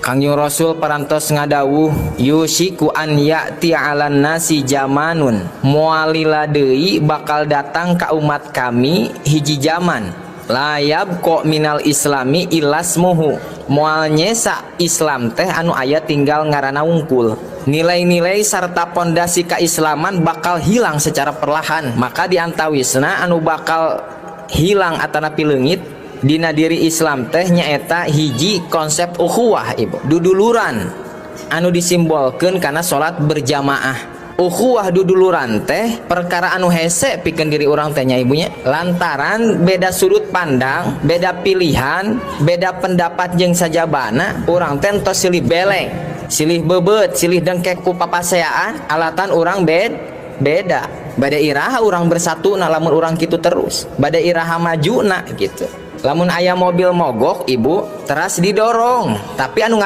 Kangjeng Rasul parantos ngadawuh yusiku an ya'ti 'alan nasi jamanun, moalila deui bakal datang ka umat kami hiji zaman layab kok minal islami ilasmuhu, moal nyesa Islam teh anu aya tinggal ngaranna wungkul. Nilai-nilai serta pondasi keislaman bakal hilang secara perlahan. Maka diantawisna anu bakal hilang atana pileungit dina diri Islam teh nyaeta hiji konsep ukhuwah ibu, duduluran anu disimbolkeun kana salat berjamaah. Ukhuwah duduluran teh perkara anu hese pikeun diri urang teh nya ibunya, lantaran beda sudut pandang, beda pilihan, beda pendapat jeung sajabana, urang teh tos silih beleng, silih bebeut, silih dengkek ku papaseaan, alatan urang beda. Bade iraha urang bersatu na lamun urang kitu terus, bade iraha maju na gitu. Lamun aya mobil mogok ibu teras didorong, tapi anu